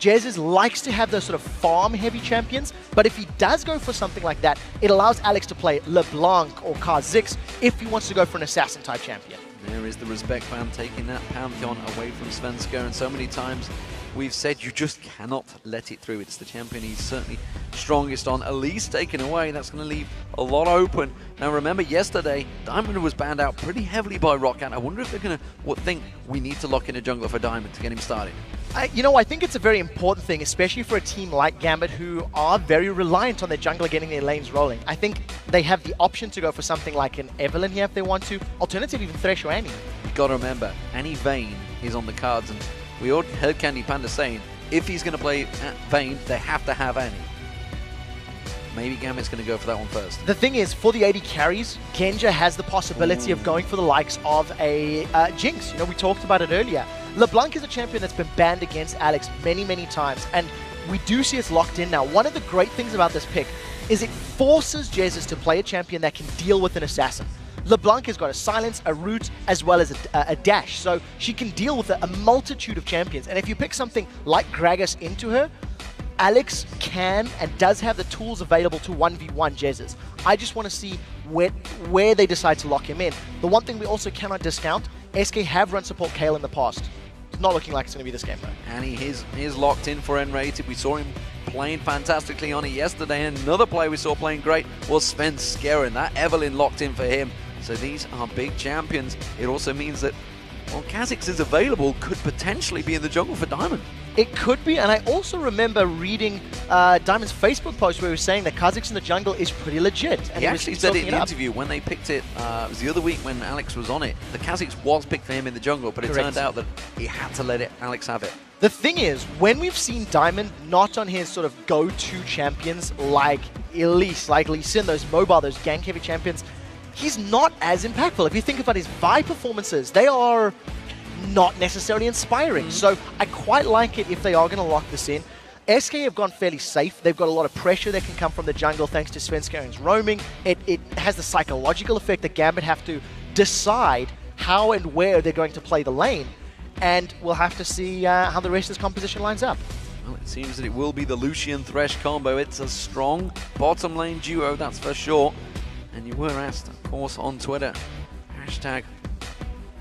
Jesus likes to have those sort of farm-heavy champions, but if he does go for something like that, it allows Alex to play LeBlanc or Kha'Zix if he wants to go for an assassin-type champion. There is the Respect fan taking that Pantheon away from Svenska, and so many times we've said you just cannot let it through. It's the champion he's certainly strongest on. Elise taken away, that's going to leave a lot open. Now remember, yesterday, Diamond was banned out pretty heavily by Roccat. I wonder if they're going to think we need to lock in a jungler for Diamond to get him started. You know, I think it's a very important thing, especially for a team like Gambit, who are very reliant on their jungler getting their lanes rolling. I think they have the option to go for something like an Evelynn here if they want to. Alternatively, even Thresh or Annie. You've got to remember, Annie Vayne is on the cards, and we all heard Candy Panda saying, if he's going to play Vayne, they have to have Annie. Maybe Gambit's going to go for that one first. The thing is, for the AD carries, Genja has the possibility of going for the likes of a Jinx. You know, we talked about it earlier. LeBlanc is a champion that's been banned against Alex many, many times, and we do see it's locked in now. One of the great things about this pick is it forces Jesus to play a champion that can deal with an assassin. LeBlanc has got a silence, a root, as well as a dash, so she can deal with a multitude of champions. And if you pick something like Gragas into her, Alex can and does have the tools available to 1v1 Jesus. I just want to see where they decide to lock him in. The one thing we also cannot discount, SK have run support Kayle in the past. It's not looking like it's going to be this game though. Annie is locked in for N-rated. We saw him playing fantastically on it yesterday, and another player we saw playing great was Svenska, and that Evelynn locked in for him. So these are big champions. It also means that, well, Kha'Zix is available, could potentially be in the jungle for Diamond. It could be, and I also remember reading Diamond's Facebook post where he was saying that Kha'Zix in the jungle is pretty legit. And he actually said it in the interview when they picked it, it was the other week when Alex was on it, the Kha'Zix was picked for him in the jungle, but it turned out that he had to let Alex have it. The thing is, when we've seen Diamond not on his sort of go-to champions like Elise, like Lee Sin, those mobile, those gank-heavy champions, he's not as impactful. If you think about his Vi performances, they are not necessarily inspiring. So I quite like it if they are going to lock this in. SK have gone fairly safe. They've got a lot of pressure that can come from the jungle thanks to Svenska and his roaming. It has the psychological effect that Gambit have to decide how and where they're going to play the lane. And we'll have to see how the rest of this composition lines up. Well, it seems that it will be the Lucian Thresh combo. It's a strong bottom lane duo, that's for sure. And you were asked, of course, on Twitter, hashtag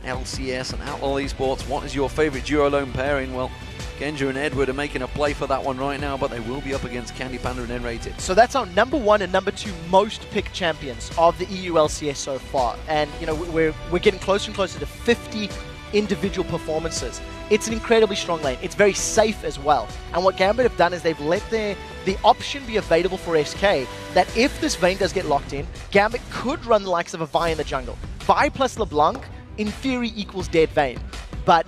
LCS and Outlaw Esports, what is your favorite duo lone pairing? Well, Genja and Edward are making a play for that one right now, but they will be up against Candy Panda and N-rated. So that's our #1 and #2 most picked champions of the EU LCS so far. And, you know, we're getting closer and closer to 50 individual performances. It's an incredibly strong lane. It's very safe as well. And what Gambit have done is they've let the option be available for SK that if this Vayne does get locked in, Gambit could run the likes of a Vi in the jungle. Vi plus LeBlanc, in theory, equals dead Vayne. But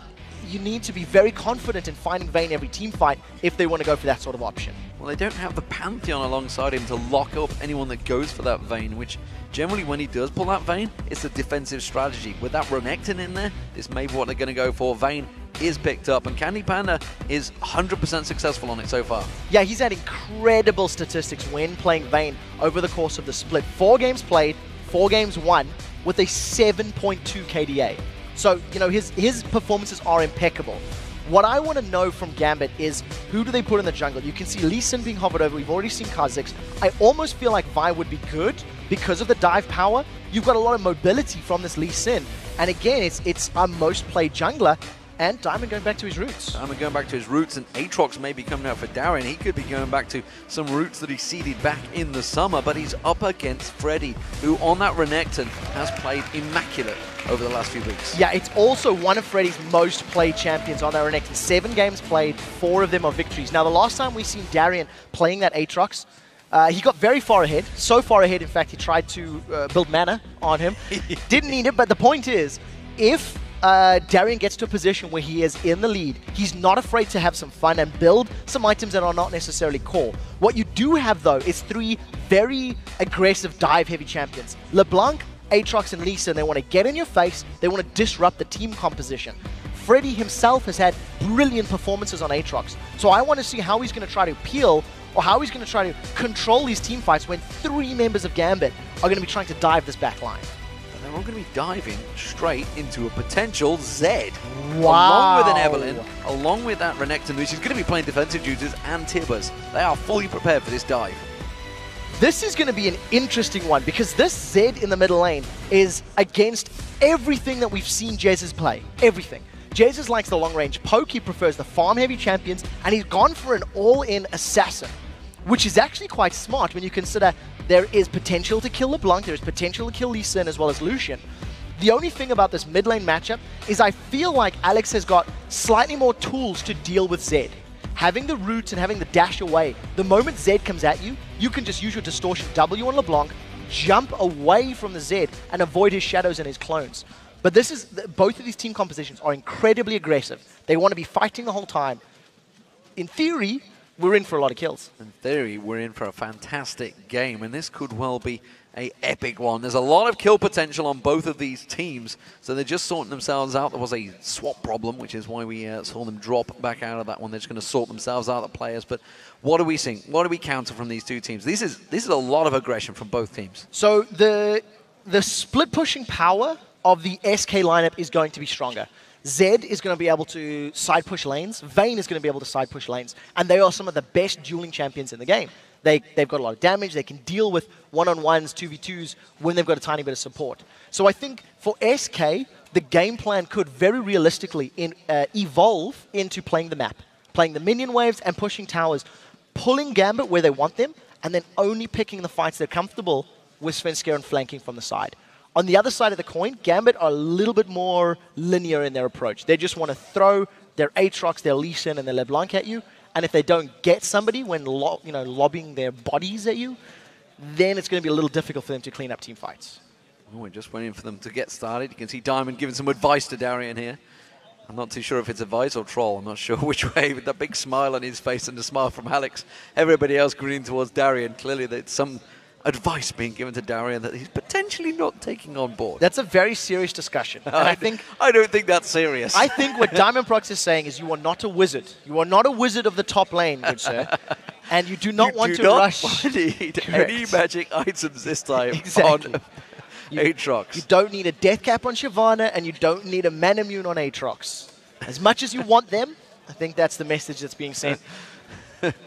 you need to be very confident in finding Vayne every team fight if they want to go for that sort of option. Well, they don't have the Pantheon alongside him to lock up anyone that goes for that Vayne, which generally when he does pull that Vayne, it's a defensive strategy. With that Renekton in there, this may be what they're going to go for. Vayne is picked up, and Candy Panda is 100% successful on it so far. Yeah, he's had incredible statistics when playing Vayne over the course of the split. 4 games played, 4 games won, with a 7.2 KDA. So, you know, his performances are impeccable. What I want to know from Gambit is who do they put in the jungle? You can see Lee Sin being hovered over. We've already seen Kha'Zix. I almost feel like Vi would be good because of the dive power. You've got a lot of mobility from this Lee Sin. And again, it's our most played jungler. And Diamond going back to his roots. Diamond going back to his roots, and Aatrox may be coming out for Darien. He could be going back to some roots that he seeded back in the summer, but he's up against Freddy, who on that Renekton has played immaculate over the last few weeks. Yeah, it's also one of Freddy's most played champions on that Renekton. 7 games played, 4 of them are victories. Now, the last time we seen Darien playing that Aatrox, he got very far ahead. So far ahead, in fact, he tried to build mana on him. Didn't need it, but the point is, if Darien gets to a position where he is in the lead, he's not afraid to have some fun and build some items that are not necessarily core. What you do have, though, is 3 very aggressive dive-heavy champions. LeBlanc, Aatrox, and Lee Sin. They want to get in your face. They want to disrupt the team composition. Freddy himself has had brilliant performances on Aatrox. So I want to see how he's going to try to peel or how he's going to try to control these team fights when 3 members of Gambit are going to be trying to dive this back line. There we're going to be diving straight into a potential Z. Wow. Along with an Evelyn, along with that Renekton, which is going to be playing defensive duties, and Tibbers. They are fully prepared for this dive. This is going to be an interesting one because this Z in the middle lane is against everything that we've seen Jesus play. Everything. Jesus likes the long-range poke, he prefers the farm-heavy champions, and he's gone for an all-in assassin, which is actually quite smart when you consider there is potential to kill LeBlanc, there is potential to kill Lee Sin as well as Lucian. The only thing about this mid-lane matchup is I feel like Alex has got slightly more tools to deal with Zed. Having the roots and having the dash away, the moment Zed comes at you, you can just use your distortion W on LeBlanc, jump away from the Zed, and avoid his shadows and his clones. But this is both of these team compositions are incredibly aggressive. They want to be fighting the whole time. In theory, we're in for a lot of kills. In theory, we're in for a fantastic game, and this could well be an epic one. There's a lot of kill potential on both of these teams, so they're just sorting themselves out. There was a swap problem, which is why we saw them drop back out of that one. They're just going to sort themselves out, the players. But what do we see? What do we counter from these two teams? This is a lot of aggression from both teams. So the split pushing power of the SK lineup is going to be stronger. Zed is going to be able to side push lanes. Vayne is going to be able to side push lanes. And they are some of the best dueling champions in the game. They've got a lot of damage. They can deal with one-on-ones, 2v2s, when they've got a tiny bit of support. So I think for SK, the game plan could very realistically evolve into playing the map, playing the minion waves and pushing towers, pulling Gambit where they want them, and then only picking the fights they're comfortable with Svenskeren and flanking from the side. On the other side of the coin, Gambit are a little bit more linear in their approach. They just want to throw their Aatrox, their Lee Sin, and their LeBlanc at you. And if they don't get somebody when lobbing their bodies at you, then it's going to be a little difficult for them to clean up team fights. Oh, we're just waiting for them to get started. You can see Diamond giving some advice to Darian here. I'm not too sure if it's advice or troll. I'm not sure which way, with that big smile on his face and the smile from Alex. Everybody else grinning towards Darian. Clearly, there's some advice being given to Darian that he's potentially not taking on board. That's a very serious discussion. And I don't think that's serious. I think what Diamond Prox is saying is you are not a wizard. You are not a wizard of the top lane, good sir. And you do not want to rush. You do not need any magic items this time exactly. on Aatrox. You don't need a death cap on Shyvana, and you don't need a Manamune on Aatrox. As much as you want them, I think that's the message that's being sent.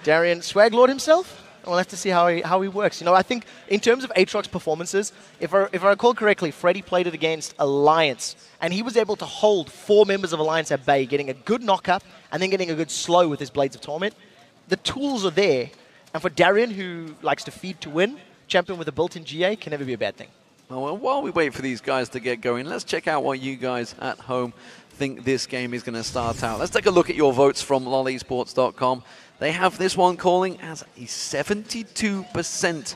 Darian, Swag Lord himself? We'll have to see how he works. I think in terms of Aatrox performances, if I recall correctly, Freddy played it against Alliance, and he was able to hold 4 members of Alliance at bay, getting a good knock-up, and then getting a good slow with his Blades of Torment. The tools are there, and for Darian, who likes to feed to win, champion with a built-in GA can never be a bad thing. Well, while we wait for these guys to get going, let's check out what you guys at home think this game is going to start out. Let's take a look at your votes from lolesports.com. They have this one calling as a 72%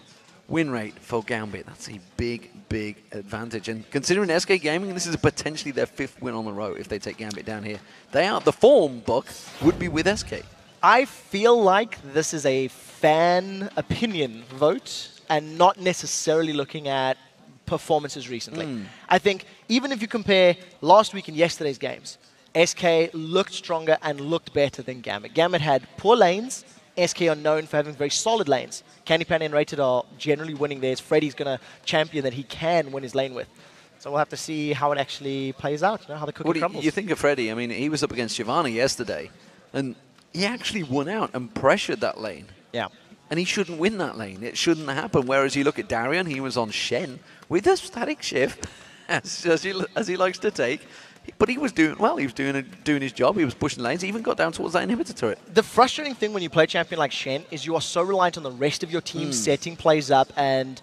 win rate for Gambit. That's a big, big advantage. And considering SK Gaming, this is potentially their 5th win on the row if they take Gambit down here. The form book would be with SK. I feel like this is a fan opinion vote and not necessarily looking at performances recently. I think even if you compare last week and yesterday's games, SK looked stronger and looked better than Gambit. Gambit had poor lanes. SK are known for having very solid lanes. Candypan and Rated are generally winning theirs. Freddy's going to champion that he can win his lane with. So we'll have to see how it actually plays out, how the cookie crumbles. You think of Freddy, I mean, he was up against Shyvana yesterday, and he actually won out and pressured that lane. Yeah. And he shouldn't win that lane. It shouldn't happen. Whereas you look at Darian, he was on Shen with a static shift, as he likes to take. But he was doing well. He was doing his job. He was pushing lanes. He even got down towards that inhibitor turret. The frustrating thing when you play a champion like Shen is you are so reliant on the rest of your team setting plays up and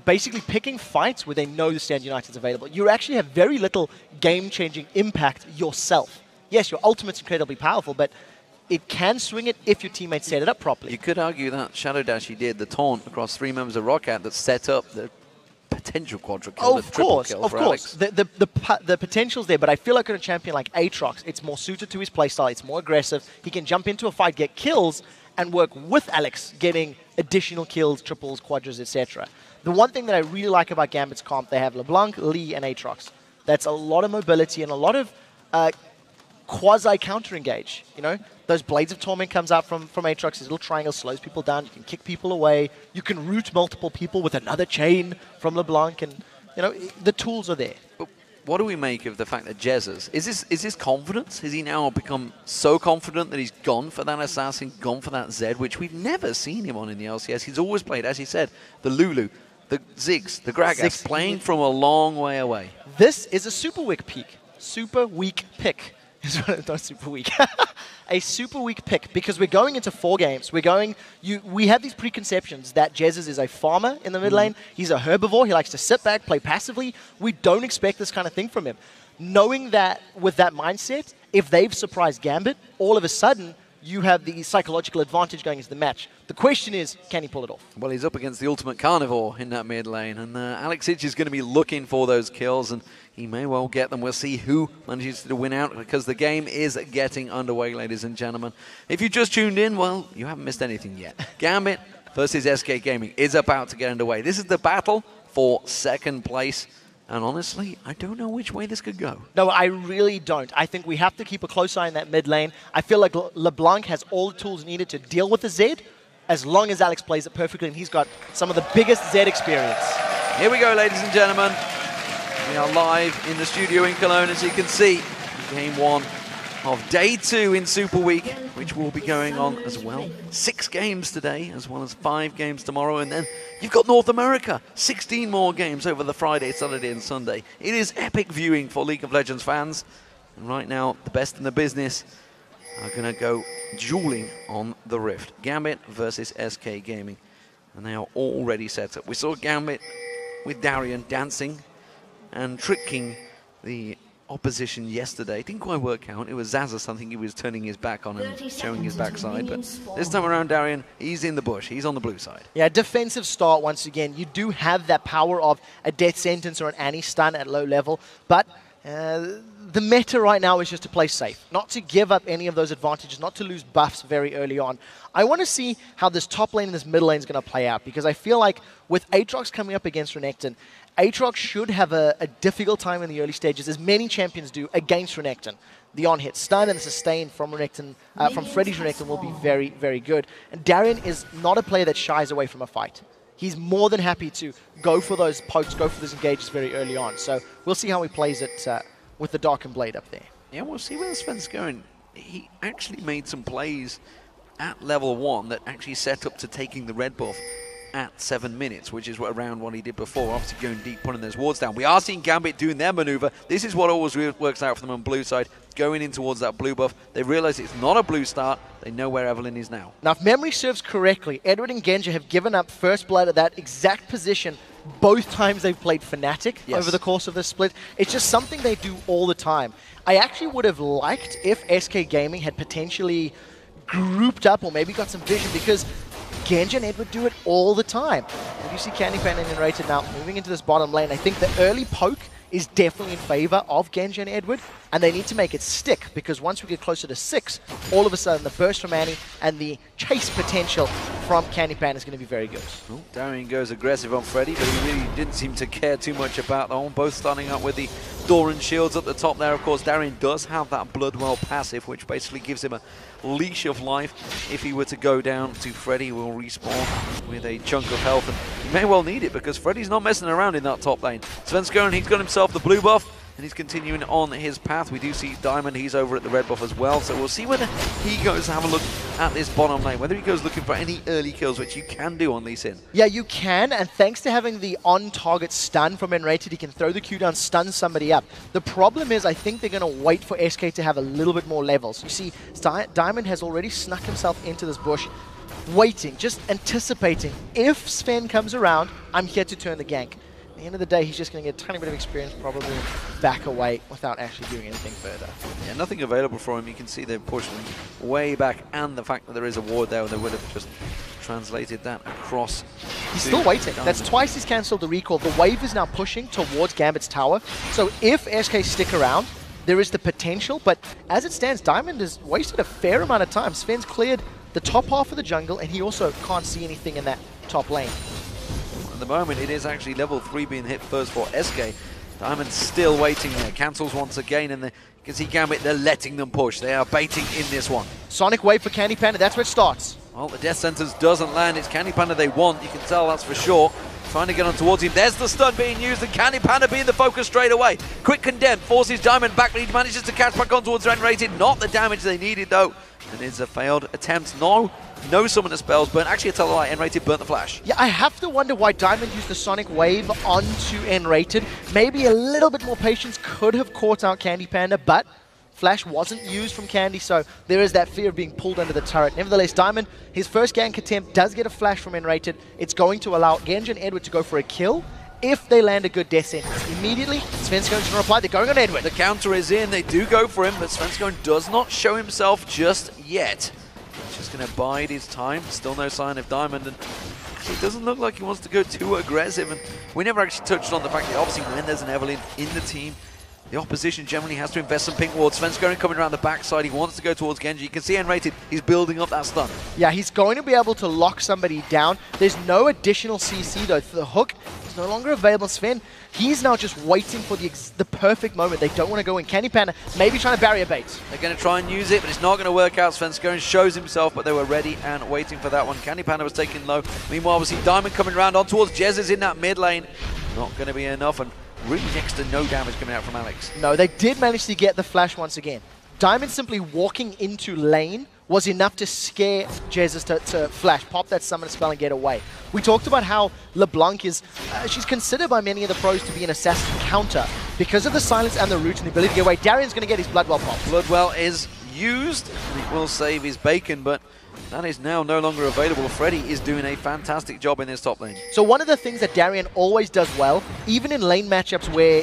basically picking fights where they know the Stand United's available. You actually have very little game-changing impact yourself. Yes, your ultimate's incredibly powerful, but it can swing it if your teammates set it up properly. You could argue that Shadow Dash he did, the taunt across 3 members of Roccat that set up the potential quadra kill, of course. The potential's there, but I feel like on a champion like Aatrox, it's more suited to his playstyle, it's more aggressive, he can jump into a fight, get kills, and work with Alex, getting additional kills, triples, quadras, etc. The one thing that I really like about Gambit's comp, they have LeBlanc, Lee, and Aatrox. That's a lot of mobility and a lot of quasi-counter-engage, Those Blades of Torment comes out from Aatrox, his little triangle slows people down, you can kick people away, you can root multiple people with another chain from LeBlanc, and you know, the tools are there. But what do we make of the fact that Jesus, is this confidence? Has he now become so confident that he's gone for that Assassin, gone for that Zed, which we've never seen him on in the LCS? He's always played, as he said, the Lulu, the Ziggs, the Gragas, playing from a long way away. This is a super weak peak. Super weak pick. Not super weak. A super weak pick, because we're going into 4 games. We have these preconceptions that Jesus is a farmer in the mid lane. He's a herbivore. He likes to sit back, play passively. We don't expect this kind of thing from him. Knowing that with that mindset, if they've surprised Gambit, all of a sudden you have the psychological advantage going into the match. The question is, can he pull it off? Well, he's up against the ultimate carnivore in that mid lane, and Alex Hitch is going to be looking for those kills, and he may well get them. We'll see who manages to win out, because the game is getting underway, ladies and gentlemen. If you just tuned in, well, you haven't missed anything yet. Gambit versus SK Gaming is about to get underway. This is the battle for second place. And honestly, I don't know which way this could go. No, I really don't. I think we have to keep a close eye on that mid lane. I feel like LeBlanc has all the tools needed to deal with the Zed, as long as Alex plays it perfectly, and he's got some of the biggest Zed experience. Here we go, ladies and gentlemen. We are live in the studio in Cologne, as you can see. Game 1 of Day 2 in Super Week, which will be going on as well. 6 games today, as well as 5 games tomorrow, and then you've got North America. 16 more games over the Friday, Saturday, and Sunday. It is epic viewing for League of Legends fans. And right now, the best in the business are going to go dueling on the Rift. Gambit versus SK Gaming. And they are already set up. We saw Gambit with Darian dancing and tricking the opposition yesterday. It didn't quite work out. It was Zazas, I think he was turning his back on and showing his backside. But this time around, Darian, he's in the bush. He's on the blue side. Yeah, defensive start once again. You do have that power of a death sentence or an anti-stun at low level, but the meta right now is just to play safe, not to give up any of those advantages, not to lose buffs very early on. I want to see how this top lane and this middle lane is going to play out, because I feel like with Aatrox coming up against Renekton, Aatrox should have a difficult time in the early stages, as many champions do, against Renekton. The on-hit stun and the sustain from Renekton, from Freddy's Renekton will be very, very good. And Darian is not a player that shies away from a fight. He's more than happy to go for those pokes, go for those engages very early on. So we'll see how he plays it with the Darkened Blade up there. Yeah, we'll see where Sven's going. He actually made some plays at level 1 that actually set up to taking the red buff at 7 minutes, which is around what he did before, obviously going deep, putting those wards down. We are seeing Gambit doing their maneuver. This is what always works out for them on blue side, going in towards that blue buff. They realize it's not a blue start. They know where Evelyn is now. Now, if memory serves correctly, Edward and Genja have given up first blood at that exact position both times they've played Fnatic over the course of this split. It's just something they do all the time. I actually would have liked if SK Gaming had potentially grouped up or maybe got some vision, because Genja and Edward do it all the time. And you see Candy Pan and Rated now moving into this bottom lane. I think the early poke is definitely in favor of Genja and Edward, and they need to make it stick, because once we get closer to 6, all of a sudden the burst from Annie and the chase potential from Candy Pan is going to be very good. Well, Darian goes aggressive on Freddy, but he really didn't seem to care too much about that one. Both starting up with the Doran shields at the top there. Of course, Darian does have that Bloodwell passive, which basically gives him a leash of life. If he were to go down to Freddy, he will respawn with a chunk of health, and he may well need it, because Freddy's not messing around in that top lane. Svenskeren, he's got himself the blue buff, and he's continuing on his path. We do see Diamond, he's over at the red buff as well, so we'll see whether he goes to have a look at this bottom lane, whether he goes looking for any early kills, which you can do on Lee Sin. Yeah, you can, and thanks to having the on-target stun from Enrated, he can throw the Q down, stun somebody up. The problem is, I think they're going to wait for SK to have a little bit more levels. You see, Diamond has already snuck himself into this bush, waiting, just anticipating. If Sven comes around, I'm here to turn the gank. At the end of the day, he's just going to get a tiny bit of experience, probably back away without actually doing anything further. Yeah, nothing available for him. You can see they've pushed him way back, and the fact that there is a ward there, they would have just translated that across. He's still waiting. Diamond. That's twice he's cancelled the recall. The wave is now pushing towards Gambit's tower. So if SK stick around, there is the potential, but as it stands, Diamond has wasted a fair amount of time. Sven's cleared the top half of the jungle, and he also can't see anything in that top lane. At the moment, it is actually level 3 being hit first for SK. Diamond's still waiting there. Cancels once again, and you can see Gambit, they're letting them push. They are baiting in this one. Sonic wave for Candy Panda, that's where it starts. Well, the Death Sentence doesn't land. It's Candy Panda they want. You can tell, that's for sure. trying to get on towards him. There's the stun being used, and Candy Panda being the focus straight away. Quick Condemn forces Diamond back, but he manages to catch back on towards N-Rated. Not the damage they needed, though. And it's a failed attempt. No summon the spells, but actually a Tellarite. N-Rated burnt the flash. Yeah, I have to wonder why Diamond used the Sonic Wave onto N-Rated. Maybe a little bit more patience could have caught out Candy Panda, but Flash wasn't used from Candy, so there is that fear of being pulled under the turret. Nevertheless, Diamond, his first gank attempt does get a flash from N-Rated. It's going to allow Genji and Edward to go for a kill if they land a good death sentence. Immediately, Svenskeren going to reply. They're going on Edward. The counter is in. They do go for him, but Svenskeren does not show himself just yet. He's just going to bide his time. Still no sign of Diamond, and it doesn't look like he wants to go too aggressive. And we never actually touched on the fact that obviously when there's an Evelynn in the team, the opposition generally has to invest some pink wards. Svenskeren coming around the backside. He wants to go towards Genji. You can see N-Rated. He's building up that stun. Yeah, he's going to be able to lock somebody down. There's no additional CC, though. The hook is no longer available. Sven, he's now just waiting for the perfect moment. They don't want to go in. Candy Panda maybe trying to barrier bait. They're going to try and use it, but it's not going to work out. Svenskeren shows himself, but they were ready and waiting for that one. Candy Panda was taken low. Meanwhile, we see Diamond coming around on towards Jezz in that mid lane. Not going to be enough, and really next to no damage coming out from Alex. No, they did manage to get the flash once again. Diamond simply walking into lane was enough to scare Jesus to flash, pop that summon spell and get away. We talked about how LeBlanc is, she's considered by many of the pros to be an assassin counter because of the silence and the root and the ability to get away. Darian's going to get his Bloodwell pop. Bloodwell is used, and it will save his bacon, but that is now no longer available. Freddy is doing a fantastic job in this top lane. So one of the things that Darian always does well, even in lane matchups where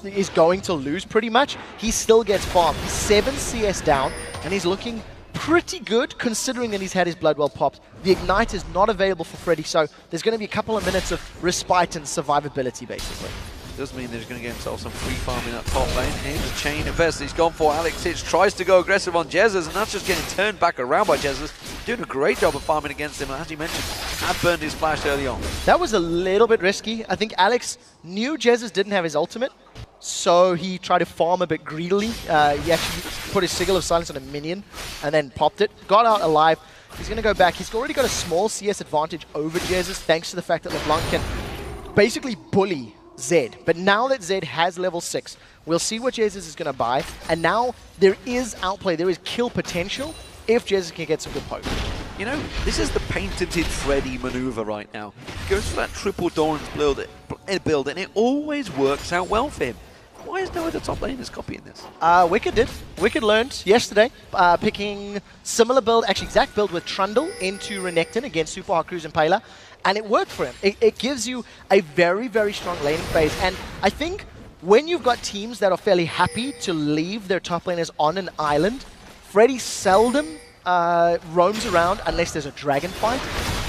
he's going to lose pretty much, he still gets farm. He's 7 CS down, and he's looking pretty good considering that he's had his Bloodwell popped. The Ignite is not available for Freddy, so there's going to be a couple of minutes of respite and survivability, basically. Does mean that he's going to get himself some free farm in that top lane. Here's the chain invest he's gone for. Alex Hitch tries to go aggressive on Jezzers, and that's just getting turned back around by Jezzers. Doing a great job of farming against him, and as you mentioned, had burned his flash early on. That was a little bit risky. I think Alex knew Jezzers didn't have his ultimate, so he tried to farm a bit greedily. He actually put his Sigil of Silence on a minion, and then popped it. Got out alive. He's going to go back. He's already got a small CS advantage over Jezzers, thanks to the fact that LeBlanc can basically bully Zed. But now that Zed has level 6, we'll see what Jesus is going to buy. And now there is outplay, there is kill potential if Jesus can get some good poke. You know, this is the patented Freddy maneuver right now. He goes for that triple Doran's build, and it always works out well for him. Why is no other top laners copying this? Wicked did. Wicked learned yesterday, picking similar build, actually exact build with Trundle into Renekton against Super Hard Cruise and Pela, and it worked for him. It gives you a very, very strong laning phase, and I think when you've got teams that are fairly happy to leave their top laners on an island, Freddy seldom roams around unless there's a dragon fight.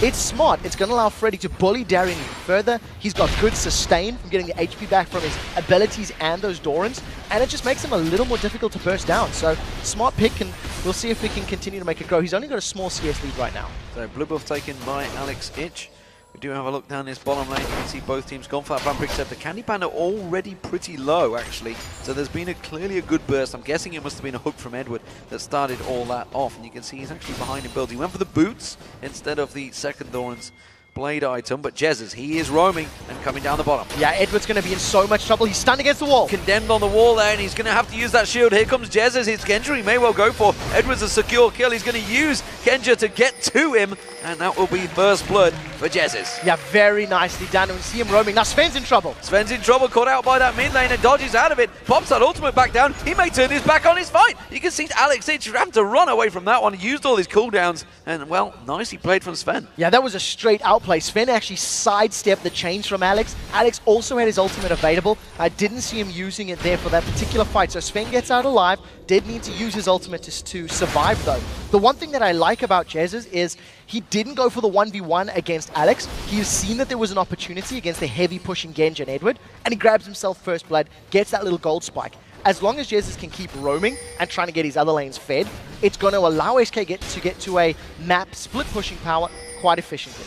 It's smart. It's going to allow Freddy to bully Darian even further. He's got good sustain from getting the HP back from his abilities and those Dorans, and it just makes him a little more difficult to burst down. So, smart pick, and we'll see if we can continue to make it grow. He's only got a small CS lead right now. So, blue buff taken by Alex Itch. We do have a look down this bottom lane. You can see both teams gone for that vampire, except the Candy Panda already pretty low, actually. So there's been clearly a good burst. I'm guessing it must have been a hook from Edward that started all that off. And you can see he's actually behind in build. He went for the boots instead of the second Doran's blade item, but Jezzers, he is roaming and coming down the bottom. Yeah, Edward's going to be in so much trouble. He's stunned against the wall. Condemned on the wall there, and he's going to have to use that shield. Here comes Jezzers. It's Genja he may well go for. Edward's a secure kill. He's going to use Genja to get to him, and that will be first blood for Jezzers. Yeah, very nicely done. And we see him roaming. Now Sven's in trouble. Sven's in trouble, caught out by that mid lane and dodges out of it. Pops that ultimate back down. He may turn his back on his fight. You can see Alex Itch having to run away from that one. He used all his cooldowns, and, well, nicely played from Sven. Yeah, that was a straight outplay. Sven actually sidestepped the chains from Alex. Alex also had his ultimate available. I didn't see him using it there for that particular fight. So Sven gets out alive. Did need to use his ultimate to survive, though. The one thing that I like about Jezzers is he didn't go for the 1v1 against Alex. He's seen that there was an opportunity against the heavy pushing Genji and Edward, and he grabs himself first blood, gets that little gold spike. As long as Jezzers can keep roaming and trying to get his other lanes fed, it's going to allow SK to get to a map split pushing power quite efficiently.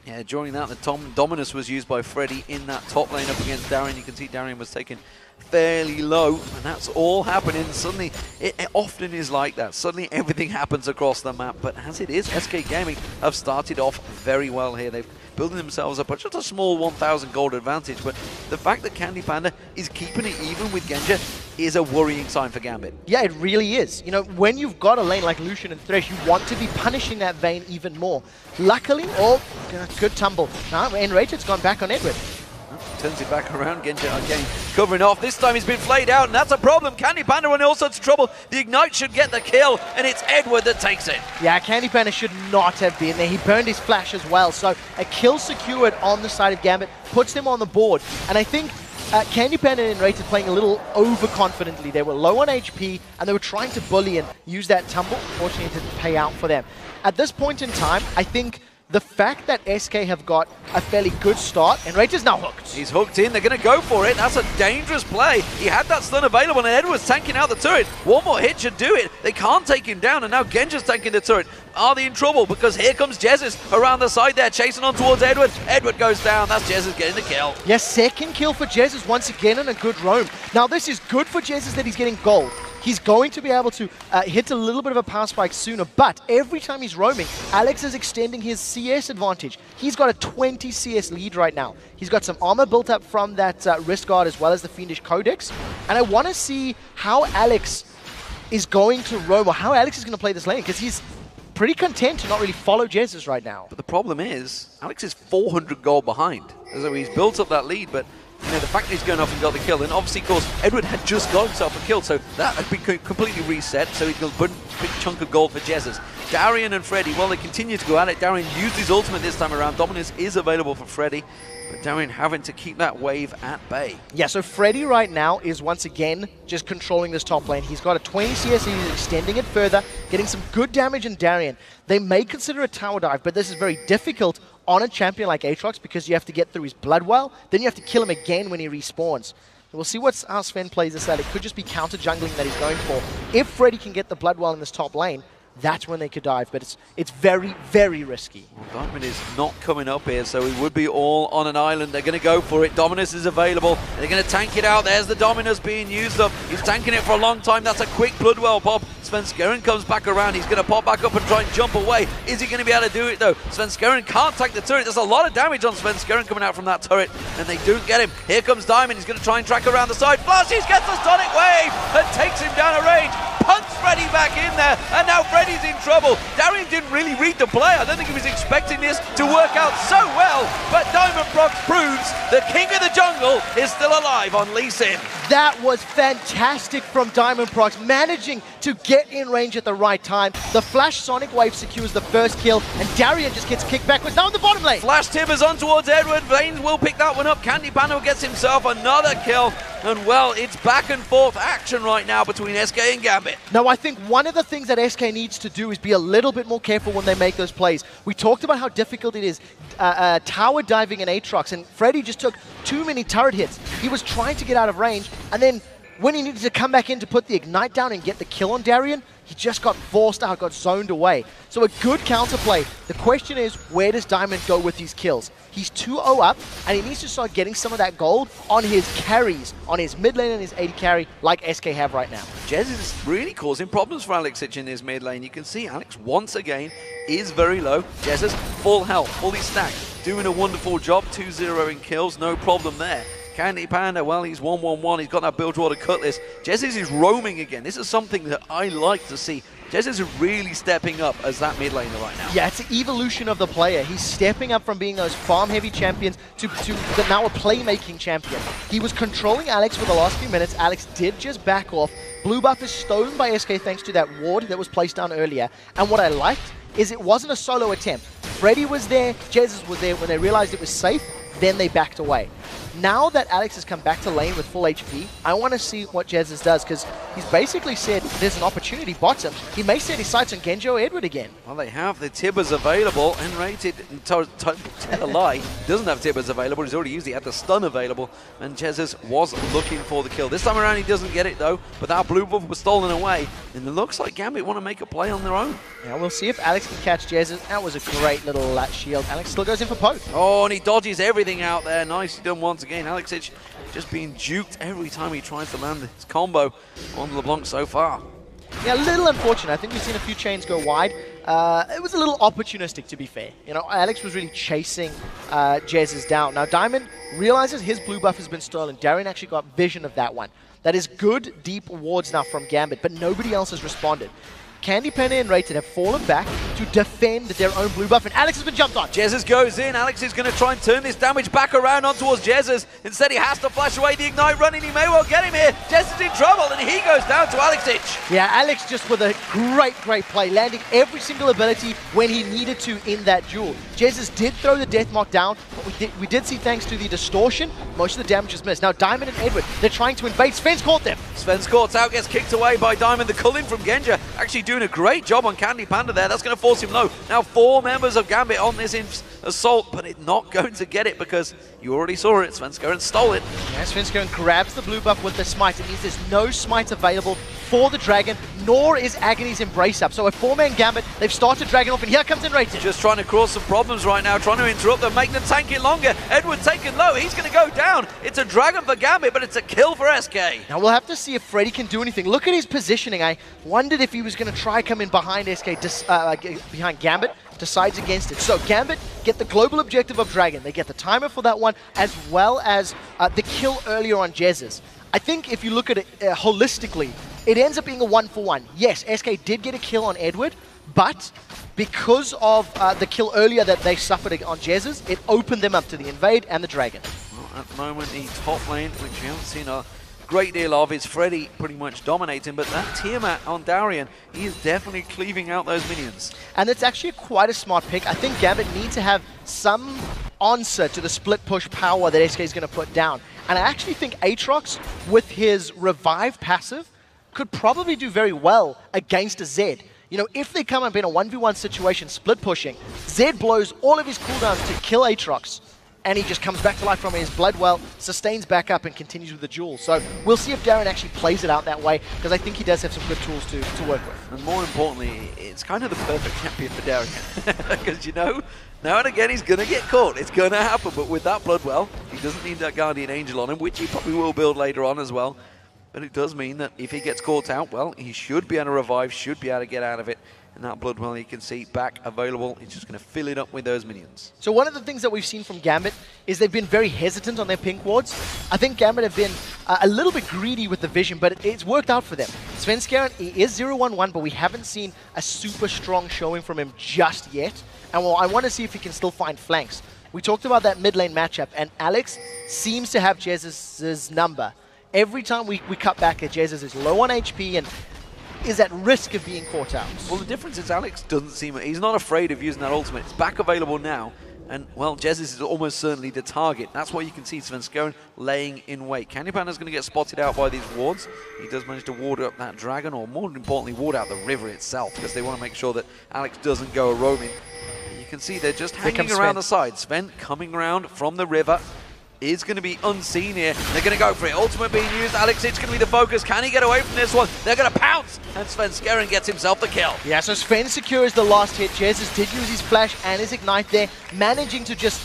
Yeah, during that, the Dominus was used by Freddy in that top lane up against Darien. You can see Darien was taken fairly low, and that's all happening. Suddenly, it often is like that. Suddenly, everything happens across the map. But as it is, SK Gaming have started off very well here. They've building themselves up just a small 1,000 gold advantage. But the fact that Candy Panda is keeping it even with Genja is a worrying sign for Gambit. Yeah, it really is. You know, when you've got a lane like Lucian and Thresh, you want to be punishing that Vayne even more. Luckily, good tumble. Now, Enrated's gone back on Edward. Turns it back around, Genja again covering off. This time he's been flayed out, and that's a problem. Candy Panda are in all sorts of trouble. The Ignite should get the kill, and it's Edward that takes it. Yeah, Candy Panda should not have been there. He burned his flash as well, so a kill secured on the side of Gambit puts them on the board. And I think Candy Panda and Enrated playing a little overconfidently. They were low on HP, and they were trying to bully and use that tumble. Unfortunately, it didn't pay out for them. At this point in time, I think the fact that SK have got a fairly good start, and Enrated's now hooked. He's hooked in, they're going to go for it. That's a dangerous play. He had that stun available, and Edward's tanking out the turret. One more hit should do it. They can't take him down, and now Genja's tanking the turret. Are they in trouble? Because here comes Jesus around the side there, chasing on towards Edward. Edward goes down. That's Jesus getting the kill. Yes, second kill for Jesus once again on a good roam. Now, this is good for Jesus that he's getting gold. He's going to be able to hit a little bit of a power spike sooner, but every time he's roaming, Alex is extending his CS advantage. He's got a 20 CS lead right now. He's got some armor built up from that wrist guard as well as the Fiendish Codex, and I want to see how Alex is going to roam, or how Alex is going to play this lane, because he's pretty content to not really follow Jesus right now. But the problem is, Alex is 400 gold behind. So he's built up that lead, but you know, the fact that he's going off and got the kill, and obviously, of course, Edward had just got himself a kill, so that had been completely reset, so he's got a big chunk of gold for Jesus. Darien and Freddy, well, they continue to go at it. Darien used his ultimate this time around. Dominus is available for Freddy, but Darien having to keep that wave at bay. Yeah, so Freddy right now is once again just controlling this top lane. He's got a 20 CS, he's extending it further, getting some good damage in Darien. They may consider a tower dive, but this is very difficult on a champion like Aatrox because you have to get through his blood well, then you have to kill him again when he respawns. We'll see how Sven plays this out. It could just be counter jungling that he's going for. If Freddy can get the blood well in this top lane, that's when they could dive, but it's very, very risky. Well, Diamond is not coming up here, so he would be all on an island. They're going to go for it. Dominus is available. They're going to tank it out. There's the Dominus being used up. He's tanking it for a long time. That's a quick Bloodwell pop. Svenskeren comes back around. He's going to pop back up and try and jump away. Is he going to be able to do it, though? Svenskeren can't tank the turret. There's a lot of damage on Svenskeren coming out from that turret, and they don't get him. Here comes Diamond. He's going to try and track around the side. Flashes, gets the Sonic Wave, and takes him down a range. Punts Freddy back in there, and now Freddy's in trouble. Darien didn't really read the play. I don't think he was expecting this to work out so well, but Diamond Prox proves the king of the jungle is still alive on Lee Sin. That was fantastic from Diamond Prox, managing to get in range at the right time. The Flash Sonic Wave secures the first kill, and Darien just gets kicked backwards down the bottom lane. Flash timbers on towards Edward. Vayne will pick that one up. Candy Panda gets himself another kill. And well, it's back and forth action right now between SK and Gambit. Now, I think one of the things that SK needs to do is be a little bit more careful when they make those plays. We talked about how difficult it is tower diving in Aatrox, and Freddy just took too many turret hits. He was trying to get out of range, and then when he needed to come back in to put the Ignite down and get the kill on Darien, he just got forced out, got zoned away. So a good counterplay. The question is, where does Diamond go with these kills? He's 2-0 up, and he needs to start getting some of that gold on his carries, on his mid lane and his AD carry, like SK have right now. Jez is really causing problems for Alex in his mid lane. You can see Alex, once again, is very low. Jez is full health, fully stacked, doing a wonderful job, 2-0 in kills, no problem there. Candy Panda, well, he's 1-1-1. He's got that Bilgewater Cutlass. Jesus is roaming again. This is something that I like to see. Jesus is really stepping up as that mid laner right now. Yeah, it's an evolution of the player. He's stepping up from being those farm-heavy champions to now a playmaking champion. He was controlling Alex for the last few minutes. Alex did just back off. Blue buff is stolen by SK thanks to that ward that was placed down earlier. And what I liked is it wasn't a solo attempt. Freddy was there, Jesus was there. When they realized it was safe, then they backed away. Now that Alex has come back to lane with full HP, I want to see what Jesus does, because he's basically said there's an opportunity bottom. He may set his sights on Genji or Edward again. Well, they have the Tibbers available, and Rated, tell a lie, he doesn't have Tibbers available, he's already used it, he had the stun available, and Jesus was looking for the kill. This time around he doesn't get it though, but that blue buff was stolen away, and it looks like Gambit want to make a play on their own. Yeah, we'll see if Alex can catch Jesus. That was a great little shield. Alex still goes in for poke. Oh, and he dodges everything out there. Nicely done once again. Alexic just being duped every time he tries to land his combo on LeBlanc so far. Yeah, a little unfortunate. I think we've seen a few chains go wide. It was a little opportunistic, to be fair. You know, Alex was really chasing Jesus down. Now, Diamond realizes his blue buff has been stolen. Darien actually got vision of that one. That is good, deep wards now from Gambit, but nobody else has responded. Candy Penny and Rated have fallen back to defend their own blue buff, and Alex has been jumped on. Jesus goes in. Alex is going to try and turn this damage back around on towards Jesus. Instead, he has to flash away the Ignite running. He may well get him here. Jesus is in trouble, and he goes down to Alexic. Yeah, Alex just with a great play, landing every single ability when he needed to in that duel. Jesus did throw the death mark down, but we did see, thanks to the distortion, most of the damage is missed. Now, Diamond and Edward, they're trying to invade. Sven's caught them. Sven's caught out, gets kicked away by Diamond. The cull in from Genja actually doing a great job on Candy Panda there. That's going to force him low. Now 4 members of Gambit on this assault, but it's not going to get it because you already saw it. Svenskeren stole it. Yeah, Svenskeren grabs the blue buff with the smite. It means there's no smite available for the Dragon, nor is Agony's Embrace up. So a 4-man Gambit, they've started Dragon off, and here comes in Rated. Just trying to cause some problems right now, trying to interrupt them, make them tank it longer. Edward taken low, he's going to go down. It's a Dragon for Gambit, but it's a kill for SK. Now we'll have to see if Freddy can do anything. Look at his positioning. I wondered if he was going to try come in behind SK, behind Gambit. Decides against it. So Gambit get the global objective of Dragon. They get the timer for that one, as well as the kill earlier on Jesus. I think if you look at it holistically, it ends up being a 1-for-1. Yes, SK did get a kill on Edward, but because of the kill earlier that they suffered on Jesus, it opened them up to the invade and the Dragon. Well, at the moment, the top lane, which we haven't seen a great deal of, is Freddy pretty much dominating, but that Tiamat on Darien, he is definitely cleaving out those minions. And it's actually quite a smart pick. I think Gambit needs to have some answer to the split push power that SK is going to put down. And I actually think Aatrox, with his revive passive, could probably do very well against a Zed. You know, if they come up in a 1v1 situation, split pushing, Zed blows all of his cooldowns to kill Aatrox, and he just comes back to life from his blood well, sustains back up, and continues with the duel. So we'll see if Darren actually plays it out that way, because I think he does have some good tools to work with. And more importantly, it's kind of the perfect champion for Darren, because you know, now and again he's going to get caught. It's going to happen, but with that blood well, he doesn't need that Guardian Angel on him, which he probably will build later on as well. But it does mean that if he gets caught out, well, he should be able to revive, should be able to get out of it. And that blood well, you can see back available. He's just going to fill it up with those minions. So one of the things that we've seen from Gambit is they've been very hesitant on their pink wards. I think Gambit have been a little bit greedy with the vision, but it's worked out for them. Svenskeren, he is 0-1-1, but we haven't seen a super strong showing from him just yet. And well, I want to see if he can still find flanks. We talked about that mid lane matchup, and Alex seems to have Jesus's number. Every time we cut back, Jesus is low on HP and is at risk of being caught out. Well, the difference is Alex doesn't seem... He's not afraid of using that ultimate. It's back available now. And, well, Jesus is almost certainly the target. That's why you can see Svenskeren laying in wait. Candy Panda's going to get spotted out by these wards. He does manage to ward up that dragon, or more importantly, ward out the river itself, because they want to make sure that Alex doesn't go roaming. And you can see they're just hanging around the side. Sven coming around from the river. Is going to be unseen here. They're going to go for it. Ultimate being used. Alex, it's going to be the focus. Can he get away from this one? They're going to pounce. And Svenskeren gets himself the kill. Yeah, so Sven secures the last hit. Jesus did use his flash and his ignite there, managing to just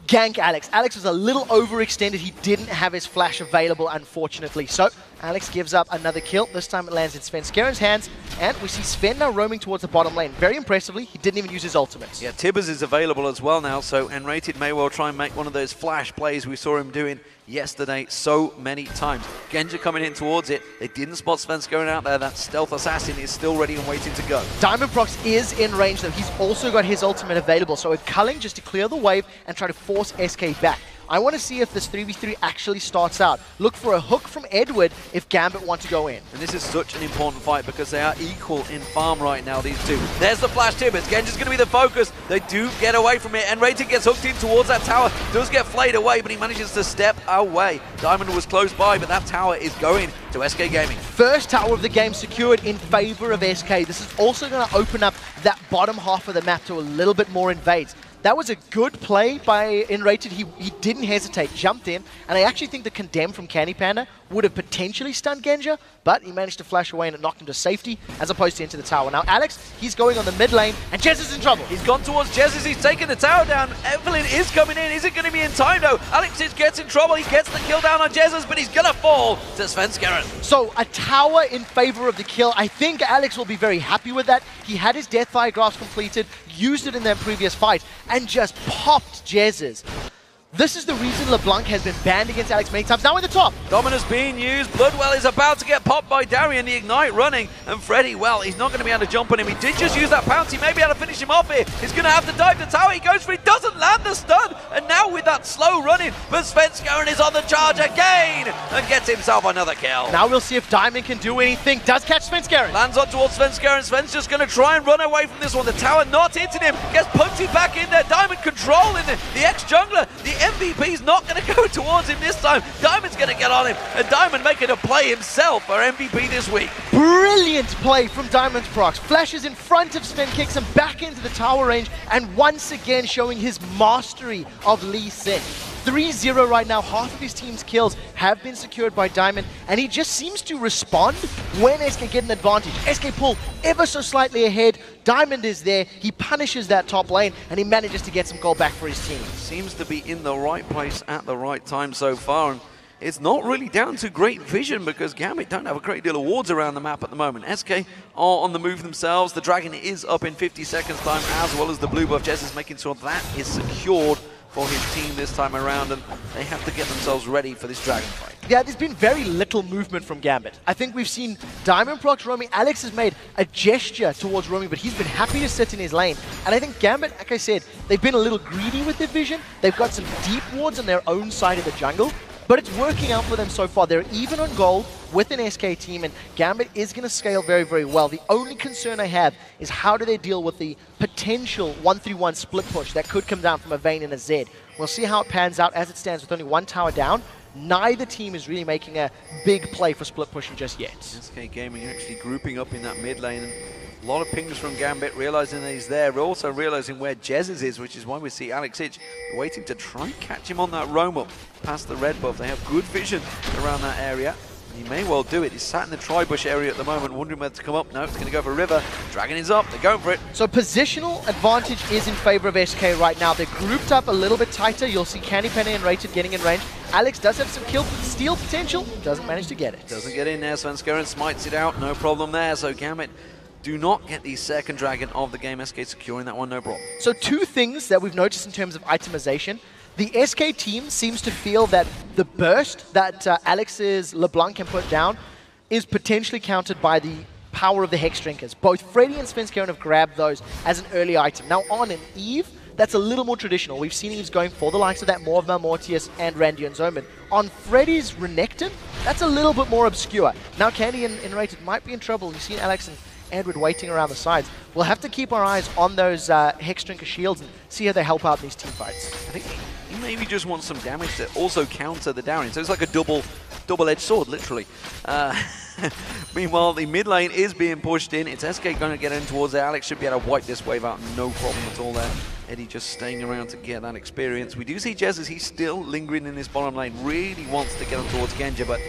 gank Alex. Alex was a little overextended. He didn't have his flash available, unfortunately. So Alex gives up another kill. This time it lands in Svenskeren's hands. And we see Sven now roaming towards the bottom lane. Very impressively, he didn't even use his ultimate. Yeah, Tibbers is available as well now, so Enrated may well try and make one of those flash plays we saw him doing yesterday so many times. Genja coming in towards it. They didn't spot Svenskeren out there. That stealth assassin is still ready and waiting to go. Diamond Prox is in range though. He's also got his ultimate available. So it's culling just to clear the wave and try to force SK back. I want to see if this 3v3 actually starts out. Look for a hook from Edward if Gambit want to go in. And this is such an important fight because they are equal in farm right now, these two. There's the flash Tibbets. Genji's going to be the focus. They do get away from it, and Rated gets hooked in towards that tower. Does get flayed away, but he manages to step away. Diamond was close by, but that tower is going to SK Gaming. First tower of the game secured in favor of SK. This is also going to open up that bottom half of the map to a little bit more invades. That was a good play by Enrated. He didn't hesitate, jumped in, and I actually think the Condemn from Candy Panda would have potentially stunned Genja, but he managed to flash away and it knocked him to safety as opposed to into the tower. Now Alex, he's going on the mid lane, and Jez is in trouble. He's gone towards Jez as he's taking the tower down. Evelyn is coming in. Is it going to be in time though? Alex gets in trouble. He gets the kill down on Jez's, but he's going to fall to Svenskeren. So a tower in favor of the kill. I think Alex will be very happy with that. He had his Deathfire grasp completed, used it in their previous fight, and just popped Jez's. This is the reason LeBlanc has been banned against Alex many times. Now in the top. Dominus being used. Bloodwell is about to get popped by Darian. The Ignite running. And Freddy, well, he's not going to be able to jump on him. He did just use that pounce. He may be able to finish him off here. He's going to have to dive the tower. He goes for it. Doesn't land the stun. And now with that slow running, but Svenskeren is on the charge again and gets himself another kill. Now we'll see if Diamond can do anything. Does catch Svenskeren. Lands on towards Svenskeren. Sven's just going to try and run away from this one. The tower not hitting him. Gets punted back in there. Diamond controlling the ex-jungler. The MVP's not going to go towards him this time. Diamond's going to get on him, and Diamond making a play himself for MVP this week. Brilliant play from Diamond's procs. Flashes in front of Sven, kicks him back into the tower range, and once again showing his mastery of Lee Sin. 3-0 right now. Half of his team's kills have been secured by Diamond, and he just seems to respond when SK get an advantage. SK pull ever so slightly ahead. Diamond is there. He punishes that top lane, and he manages to get some gold back for his team. Seems to be in the right place at the right time so far, and it's not really down to great vision because Gambit don't have a great deal of wards around the map at the moment. SK are on the move themselves. The Dragon is up in 50 seconds time, as well as the blue buff. Jez is making sure that is secured for his team this time around, and they have to get themselves ready for this Dragon fight. Yeah, there's been very little movement from Gambit. I think we've seen Diamond procs roaming. Alex has made a gesture towards roaming, but he's been happy to sit in his lane. And I think Gambit, like I said, they've been a little greedy with their vision. They've got some deep wards on their own side of the jungle, but it's working out for them so far. They're even on gold with an SK team, and Gambit is going to scale very, very well. The only concern I have is how do they deal with the potential 1-3-1 split push that could come down from a Vayne and a Zed. We'll see how it pans out. As it stands with only one tower down, neither team is really making a big play for split pushing just yet. SK Gaming actually grouping up in that mid lane, and a lot of pings from Gambit, realizing that he's there. We're also realizing where Jez's is, which is why we see Alex Itch waiting to try and catch him on that roam up past the red buff. They have good vision around that area. He may well do it. He's sat in the tri-bush area at the moment, wondering whether to come up. No, it's going to go for River. Dragon is up. They're going for it. So positional advantage is in favor of SK right now. They're grouped up a little bit tighter. You'll see Candy Penny and Rated getting in range. Alex does have some steal potential. Doesn't manage to get it. Doesn't get in there. Svenskeren smites it out. No problem there. So Gambit do not get the second Dragon of the game. SK securing that one, no problem. So two things that we've noticed in terms of itemization. The SK team seems to feel that the burst that Alex's LeBlanc can put down is potentially countered by the power of the Hex Drinkers. Both Freddy and Svenskeren have grabbed those as an early item. Now on an Eve, that's a little more traditional. We've seen Eve's going for the likes of that more of Malmortius and Randy and Zoman. On Freddy's Renekton, that's a little bit more obscure. Now Candy and Rated might be in trouble. You've seen Alex and Edward waiting around the sides. We'll have to keep our eyes on those Hex Drinker shields and see how they help out in these team fights. I think he maybe just wants some damage to also counter the Darian. So it's like a double-edged sword, literally. Meanwhile, the mid lane is being pushed in. It's SK going to get in towards there. Alex should be able to wipe this wave out, no problem at all there. Eddie just staying around to get that experience. We do see Jez as he's still lingering in this bottom lane. Really wants to get him towards Genja, but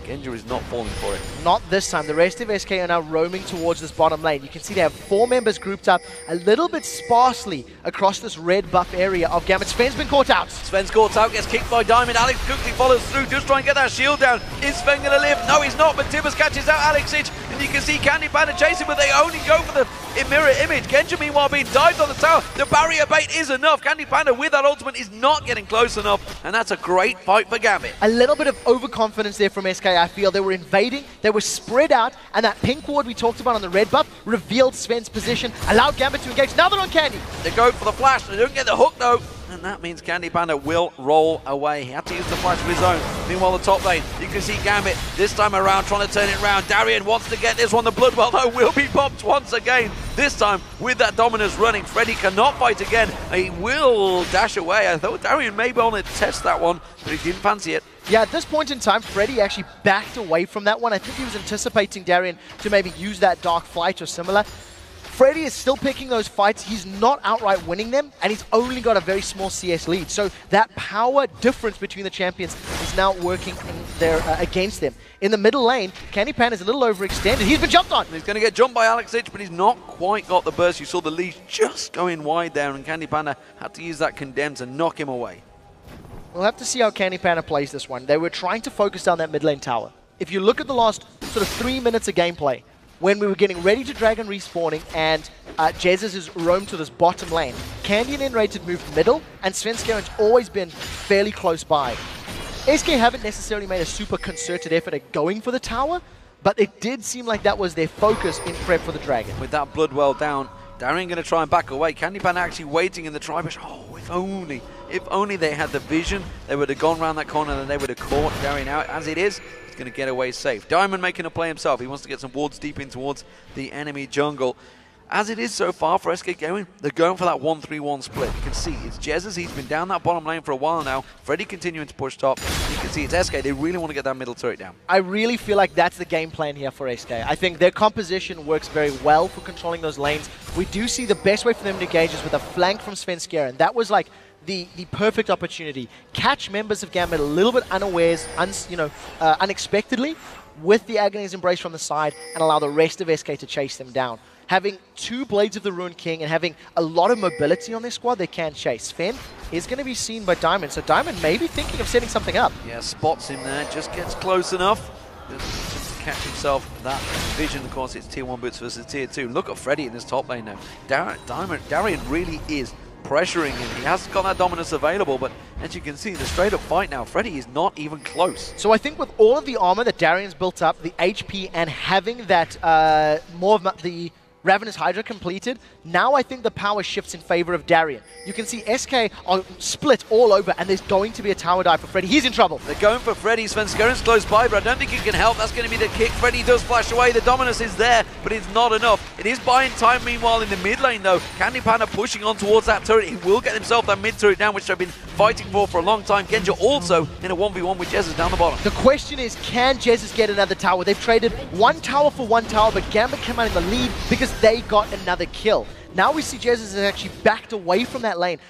Genja is not falling for it. Not this time. The rest of SK are now roaming towards this bottom lane. You can see they have 4 members grouped up a little bit sparsely across this red buff area of Gambit. Sven's been caught out. Sven's caught out, gets kicked by Diamond. Alex quickly follows through, just try and get that shield down. Is Sven going to live? No, he's not, but Tibbers catches out Alex Itch, and you can see Candy Panda chasing, but they only go for the mirror image. Genja, meanwhile, being dived on the tower. The barrier bait is enough. Candy Panda with that ultimate is not getting close enough, and that's a great fight for Gambit. A little bit of overconfidence there from SK, I feel. They were invading, they were spread out, and that pink ward we talked about on the red buff revealed Sven's position, allowed Gambit to engage. Now they're on Candy. They go for the flash. They don't get the hook, though. And that means Candy Panda will roll away. He had to use the flash of his own. Meanwhile, the top lane, you can see Gambit this time around trying to turn it around. Darien wants to get this one. The Bloodwell, though, will be popped once again. This time, with that dominance running, Freddy cannot fight again. He will dash away. I thought Darien may be on it to test that one, but he didn't fancy it. Yeah, at this point in time, Freddy actually backed away from that one. I think he was anticipating Darien to maybe use that Dark Flight or similar. Freddy is still picking those fights. He's not outright winning them, and he's only got a very small CS lead. So that power difference between the champions is now working in their, against them. In the middle lane, Candy Panda is a little overextended. He's been jumped on. He's going to get jumped by Alex Ich, but he's not quite got the burst. You saw the leash just going wide there, and Candy Panda had to use that Condemn to knock him away. We'll have to see how Candy Panda plays this one. They were trying to focus down that mid lane tower. If you look at the last sort of 3 minutes of gameplay, when we were getting ready to Dragon respawning and Jesus is roamed to this bottom lane, Candy and N-Rated moved middle, and Svenskaren's always been fairly close by. SK haven't necessarily made a super concerted effort at going for the tower, but it did seem like that was their focus in prep for the Dragon. With that Bloodwell down, Darien going to try and back away. Candy Panda actually waiting in the tri-bush. Oh, if only they had the vision, they would have gone around that corner and they would have caught Darien out. As it is, he's going to get away safe. Diamond making a play himself. He wants to get some wards deep in towards the enemy jungle. As it is so far for SK Gaming, they're going for that 1-3-1 split. You can see it's Jesus. He's been down that bottom lane for a while now. Freddy continuing to push top. You can see it's SK. They really want to get that middle turret down. I really feel like that's the game plan here for SK. I think their composition works very well for controlling those lanes. We do see the best way for them to engage is with a flank from Svenskeren. That was like the perfect opportunity. Catch members of Gambit a little bit unawares, unexpectedly, with the Agony's Embrace from the side, and allow the rest of SK to chase them down. Having 2 Blades of the Ruined King and having a lot of mobility on their squad, they can chase. Sven is going to be seen by Diamond, so Diamond may be thinking of setting something up. Yeah, spots him there, just gets close enough. Just to catch himself that vision. Of course, it's Tier 1 boots versus Tier 2. Look at Freddy in this top lane now. Darien really is pressuring him. He has got that dominance available, but as you can see, the straight up fight now, Freddy is not even close. So I think with all of the armor that Darien's built up, the HP, and having that more of the Ravenous Hydra completed, now I think the power shifts in favor of Darien. You can see SK are split all over, and there's going to be a tower dive for Freddy. He's in trouble. They're going for Freddy. Svenskaren's close by, but I don't think he can help. That's going to be the kick. Freddy does flash away. The dominance is there, but it's not enough. It is buying time, meanwhile, in the mid lane, though. Candy Panda pushing on towards that turret. He will get himself that mid turret down, which they've been fighting for a long time. Genja also in a 1v1 with Jesus down the bottom. The question is, can Jesus get another tower? They've traded 1 tower for 1 tower, but Gambit came out in the lead because they got another kill. Now we see Jesus has actually backed away from that lane.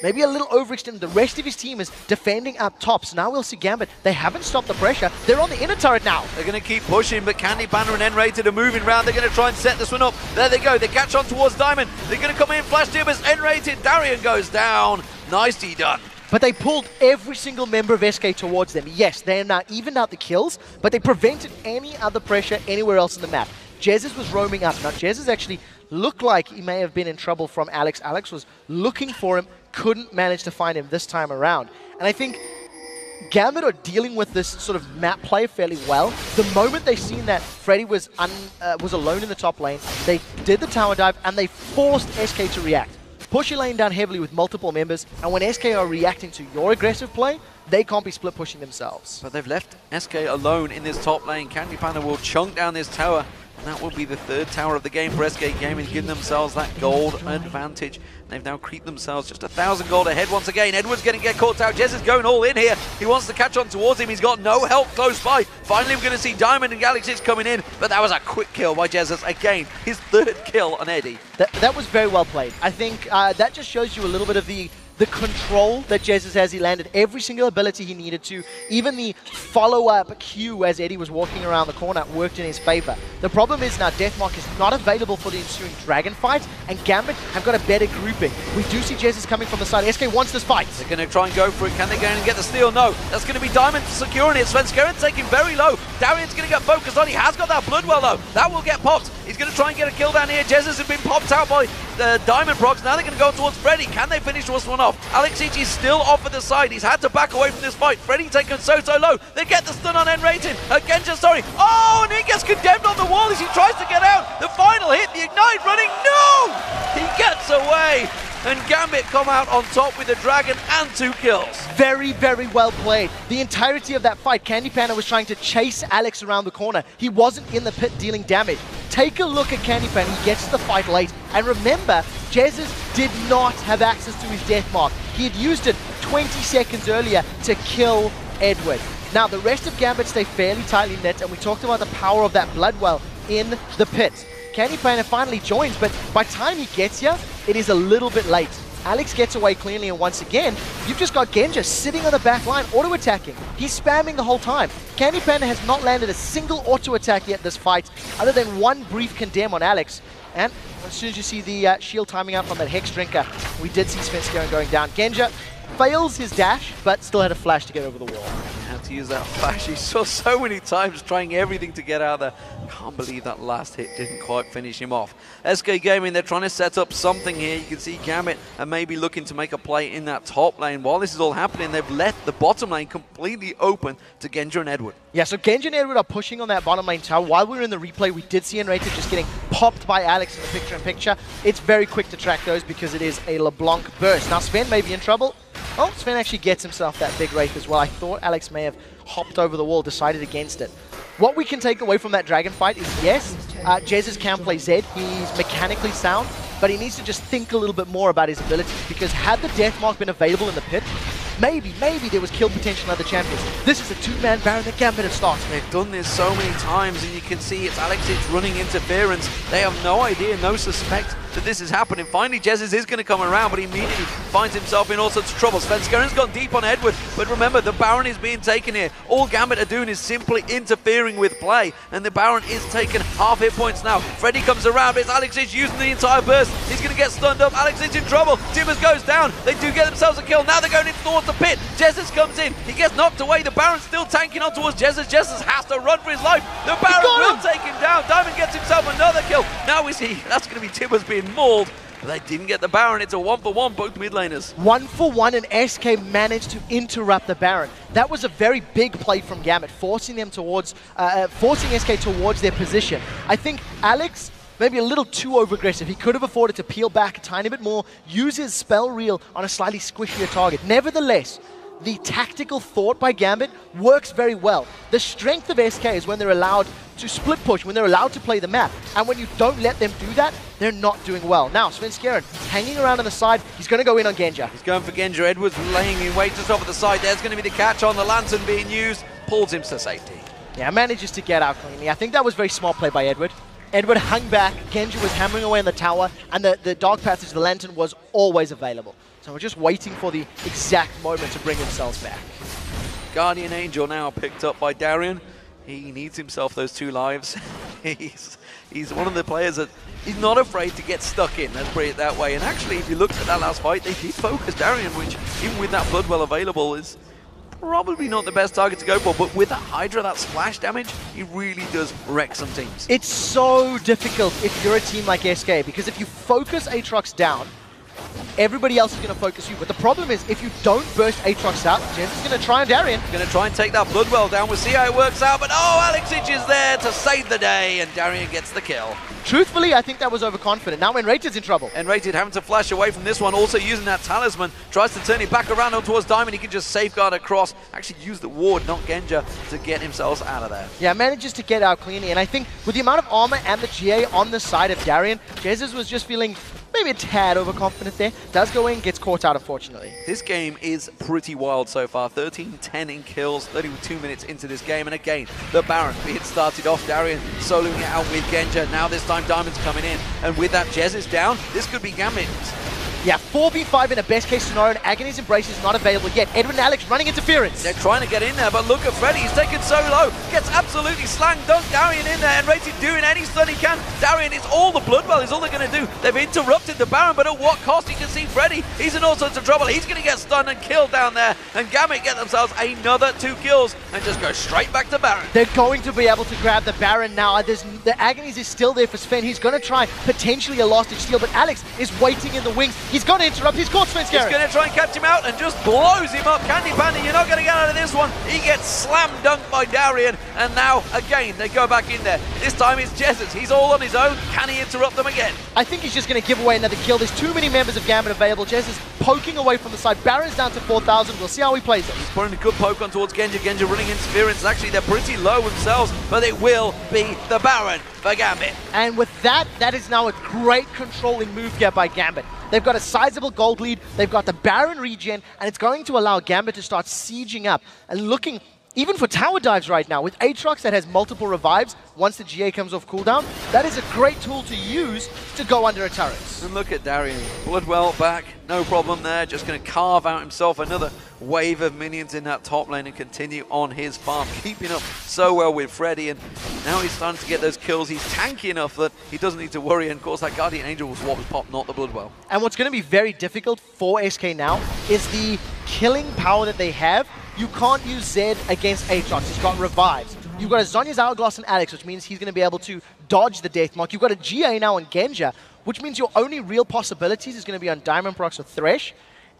Maybe a little overextended. The rest of his team is defending up top. So now we'll see Gambit. They haven't stopped the pressure. They're on the inner turret now. They're going to keep pushing, but Candy Panda and N-Rated are moving around. They're going to try and set this one up. There they go. They catch on towards Diamond. They're going to come in, flash timbers. N-Rated. Darien goes down. Nicely done. But they pulled every single member of SK towards them. Yes, they are now evened out the kills, but they prevented any other pressure anywhere else in the map. Jesus was roaming up. Now, Jesus actually looked like he may have been in trouble from Alex. Alex was looking for him, couldn't manage to find him this time around. And I think Gambit are dealing with this sort of map play fairly well. The moment they seen that Freddy was alone in the top lane, they did the tower dive and they forced SK to react. Push your lane down heavily with multiple members, and when SK are reacting to your aggressive play, they can't be split pushing themselves. But they've left SK alone in this top lane. Candy Panda will chunk down this tower, and that will be the 3rd tower of the game for SK Gaming, giving themselves that gold advantage. They've now creeped themselves just 1,000 gold ahead once again. Edward's going to get caught out. Jez is going all in here. He wants to catch on towards him. He's got no help close by. Finally, we're going to see Diamond and Galaxy coming in, but that was a quick kill by Jesus. Again, his 3rd kill on Eddie. That was very well played. I think that just shows you a little bit of the control that Jesus has. He landed every single ability he needed to. Even the follow-up Q as Eddie was walking around the corner worked in his favor. The problem is now Deathmark is not available for the ensuing Dragon fight, and Gambit have got a better grouping. We do see Jesus coming from the side. SK wants this fight. They're going to try and go for it. Can they go in and get the steal? No. That's going to be Diamond securing it. Svenskeren taking very low. Darien's going to get focused on. He has got that Bloodwell though. That will get popped. He's going to try and get a kill down here. Jesus has been popped out by the Diamond procs. Now they're going to go towards Freddy. Can they finish this one off? Alex Ich is still off at the side. He's had to back away from this fight. Freddy taken so low. They get the stun on N-Rated. Genja, sorry. Oh, and he gets condemned on the wall as he tries to get out. The final hit, the Ignite running. No! He gets away. and Gambit come out on top with the Dragon and 2 kills. Very, very well played. The entirety of that fight, Candy Panda was trying to chase Alex around the corner. He wasn't in the pit dealing damage. Take a look at Candy Panda. He gets to the fight late. And remember, Jesus did not have access to his death mark. He had used it 20 seconds earlier to kill Edward. Now, the rest of Gambit stay fairly tightly knit, and we talked about the power of that Bloodwell in the pit. Candy Panda finally joins, but by the time he gets here, it is a little bit late. Alex gets away cleanly, and once again, you've just got Genja sitting on the back line, auto-attacking. He's spamming the whole time. Candy Panda has not landed a single auto-attack yet this fight, other than one brief condemn on Alex. And as soon as you see the shield timing out from that Hex Drinker, we did see Svenskeren going down. Genja fails his dash, but still had a flash to get over the wall. Had to use that flash. He saw so many times trying everything to get out of there. Can't believe that last hit didn't quite finish him off. SK Gaming, they're trying to set up something here. You can see Gambit are maybe looking to make a play in that top lane. While this is all happening, they've left the bottom lane completely open to Genja and Edward. Yeah, so Genja and Edward are pushing on that bottom lane tower. While we were in the replay, we did see Enrated just getting popped by Alex in the picture-in-picture. It's very quick to track those because it is a LeBlanc burst. Now Sven may be in trouble. Oh, Sven actually gets himself that big Wraith as well. I thought Alex may have hopped over the wall, decided against it. What we can take away from that Dragon fight is, yes, Jesus can play Zed. He's mechanically sound, but he needs to just think a little bit more about his abilities, because had the Death Mark been available in the pit, maybe there was kill potential in other champions. This is a two-man Baron that Gambit have started. They've done this so many times, and you can see it's Alex running interference. They have no idea, no suspect that this is happening. Finally, Jesus is going to come around, but he immediately finds himself in all sorts of trouble. Svenskeren's gone deep on Edward, but remember, the Baron is being taken here. All Gambit are doing is simply interfering with play, and the Baron is taking half hit points now. Freddy comes around, but it's Alex using the entire burst. He's going to get stunned up. Alex is in trouble. Timbers goes down. They do get themselves a kill. Now they're going in towards the pit. Jesus comes in. He gets knocked away. The Baron's still tanking on towards Jesus. Jesus has to run for his life. The Baron will take him down. Diamond gets himself another kill. Now we see that's going to be Timbers being mauled. But they didn't get the Baron. It's a 1-for-1, both mid laners. 1-for-1, and SK managed to interrupt the Baron. That was a very big play from Gambit, forcing them towards, forcing SK towards their position. I think Alex maybe a little too over-aggressive. He could have afforded to peel back a tiny bit more, use his spell reel on a slightly squishier target. Nevertheless, the tactical thought by Gambit works very well. The strength of SK is when they're allowed to split push, when they're allowed to play the map. And when you don't let them do that, they're not doing well. Now, Svenskeren hanging around on the side. He's going to go in on Genja. He's going for Genja. Edwards laying in wait just off at the side. There's going to be the catch on the Lantern being used. Pulls him to safety. Yeah, manages to get out cleanly. I think that was very smart play by Edward. Edward hung back, Genja was hammering away on the tower, and the Dark Passage, the Lantern, was always available. So we're just waiting for the exact moment to bring themselves back. Guardian Angel now picked up by Darian. He needs himself those 2 lives. He's one of the players that he's not afraid to get stuck in, let's put it that way. And actually, if you looked at that last fight, they did focus Darian, which, even with that Bloodwell available, is probably not the best target to go for, but with that Hydra, that splash damage, he really does wreck some teams. It's so difficult if you're a team like SK, because if you focus Aatrox down, everybody else is going to focus you. But the problem is, if you don't burst Aatrox out, Jens is going to try and Darian. Going to try and take that Bloodwell down. We'll see how it works out. But oh, Alexich is there to save the day, and Darian gets the kill. Truthfully, I think that was overconfident. Now Enrated's in trouble. Enrated having to flash away from this one, also using that talisman. Tries to turn it back around towards Diamond. He can just safeguard across. Actually use the ward, not Genja, to get himself out of there. Yeah, manages to get out cleanly. And I think with the amount of armor and the GA on the side of Darian, Jesus was just feeling maybe a tad overconfident there. Does go in, gets caught out, unfortunately. This game is pretty wild so far. 13-10 in kills, 32 minutes into this game. And again, the Baron being started off. Darian soloing it out with Genja. Now this time Diamond's coming in. And with that Jez is down, this could be Gambit. Yeah, 4v5 in a best case scenario, and Agony's Embrace is not available yet. Edwin and Alex running interference. They're trying to get in there, but look at Freddy. He's taken so low. Gets absolutely slang dunked. Darian in there, and Rated doing any stun he can. Darian, it's all the Bloodwell is all they're going to do. They've interrupted the Baron, but at what cost? You can see Freddy. He's in all sorts of trouble. He's going to get stunned and killed down there. And Gambit get themselves another 2 kills and just go straight back to Baron. They're going to be able to grab the Baron now. The Agonies is still there for Sven. He's going to try potentially a last-ditch steal, but Alex is waiting in the wings. He's going to interrupt. He's caught Svenskeren. He's going to try and catch him out and just blows him up. Candy Panda, you're not going to get out of this one. He gets slam dunked by Darian, and now again they go back in there. This time it's Jesus. He's all on his own. Can he interrupt them again? I think he's just going to give away another kill. There's too many members of Gambit available. Jez is poking away from the side. Baron's down to 4,000. We'll see how he plays it. He's putting a good poke on towards Genja. Genja running interference. Actually, they're pretty low themselves, but it will be the Baron for Gambit. And with that, that is now a great controlling move here by Gambit. They've got a sizable gold lead. They've got the Baron regen, and it's going to allow Gambit to start sieging up and looking even for tower dives right now. With Aatrox that has multiple revives once the GA comes off cooldown, that is a great tool to use to go under a turret. And look at Darian. Bloodwell back, no problem there. Just going to carve out himself another wave of minions in that top lane and continue on his farm, keeping up so well with Freddy. And now he's starting to get those kills. He's tanky enough that he doesn't need to worry. And of course, that Guardian Angel was what was popped, not the Bloodwell. And what's going to be very difficult for SK now is the killing power that they have. You can't use Zed against Aatrox. He's got revives. You've got a Zhonya's Hourglass and Alex, which means he's going to be able to dodge the death mark. You've got a GA now on Genja, which means your only real possibilities is going to be on Diamond Prox or Thresh,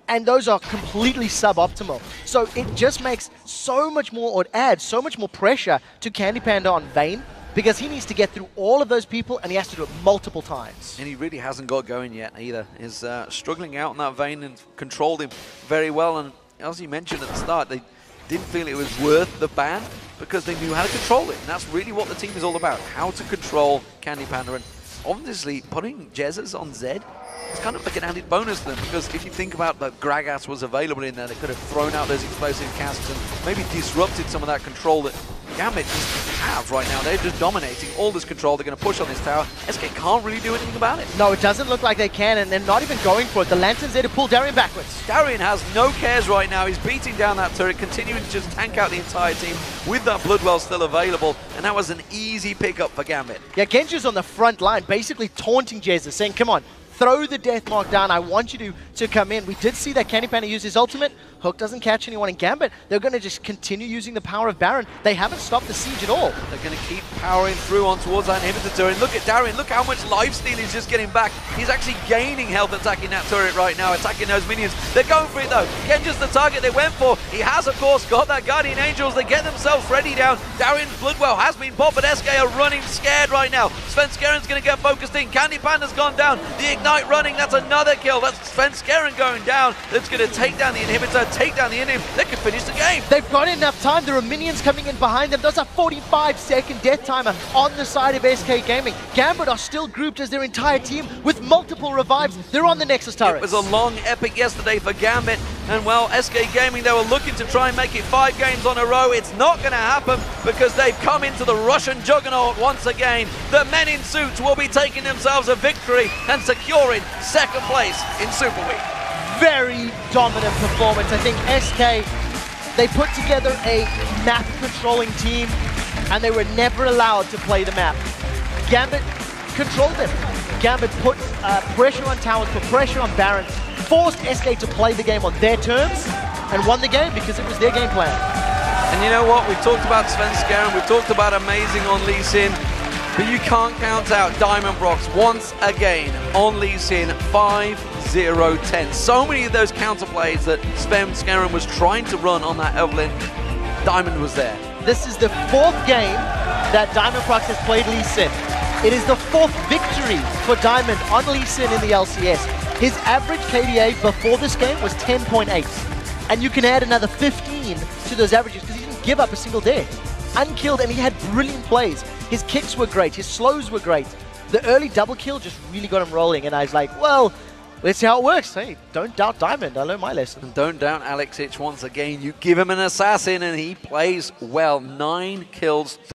and those are completely suboptimal. So it just makes so much more, or it adds so much more pressure to Candy Panda on Vayne, because he needs to get through all of those people, and he has to do it multiple times. And he really hasn't got going yet either. He's struggling out in that Vayne and controlled him very well. And as you mentioned at the start, they didn't feel it was worth the ban because they knew how to control it. And that's really what the team is all about, how to control Candy Panda. And obviously, putting Jesus on Zed is kind of like an added bonus to them, because if you think about that Gragas was available in there, they could have thrown out those explosive casts and maybe disrupted some of that control that Gambit just have right now. They're just dominating all this control. They're going to push on this tower. SK can't really do anything about it. No, it doesn't look like they can, and they're not even going for it. The Lantern's there to pull Darian backwards. Darian has no cares right now. He's beating down that turret, continuing to just tank out the entire team with that Bloodwell still available, and that was an easy pickup for Gambit. Yeah, Genja's on the front line, basically taunting Jesus, saying, come on, throw the death mark down. I want you to come in. We did see that Candy Panda use his ultimate. Hook doesn't catch anyone in Gambit. They're going to just continue using the power of Baron. They haven't stopped the siege at all. They're going to keep powering through on towards that inhibitor turret. Look at Darian. Look how much lifesteal he's just getting back. He's actually gaining health attacking that turret right now, attacking those minions. They're going for it though. Genja's the target they went for. He has, of course, got that Guardian Angels. They get themselves ready down. Darian's Bloodwell has been popped, but SK are running scared right now. Svenskeren's going to get focused in. Candy Panda's gone down. The Ignite running. That's another kill. That's Svenskeren going down. That's going to take down the inhibitor, take down the inhib. They can finish the game. They've got enough time. There are minions coming in behind them. There's a 45-second death timer on the side of SK Gaming. Gambit are still grouped as their entire team with multiple revives. They're on the Nexus turret. It was a long epic yesterday for Gambit, and well, SK Gaming, they were looking to try and make it 5 games on a row. It's not going to happen because they've come into the Russian juggernaut once again. The men in suits will be taking themselves a victory and securing second place in Super Week. Very dominant performance. I think SK, they put together a map controlling team, and they were never allowed to play the map. Gambit controlled them. Gambit put pressure on towers, put pressure on Baron, forced SK to play the game on their terms, and won the game because it was their game plan. And you know what? We've talked about Svenskeren, we've talked about amazing on Lee Sin, but you can't count out Diamond Prox once again on Lee Sin. 5-0-10. So many of those counterplays that Svenskeren was trying to run on that Evelyn, Diamond was there. This is the 4th game that Diamond Prox has played Lee Sin. It is the 4th victory for Diamond on Lee Sin in the LCS. His average KDA before this game was 10.8. And you can add another 15 to those averages because he didn't give up a single day. Unkilled, and he had brilliant plays. His kicks were great, his slows were great. The early double kill just really got him rolling, and I was like, well, let's see how it works. Hey, don't doubt Diamond. I learned my lesson. And don't doubt Alex Hitch once again. You give him an assassin and he plays well. 9 kills.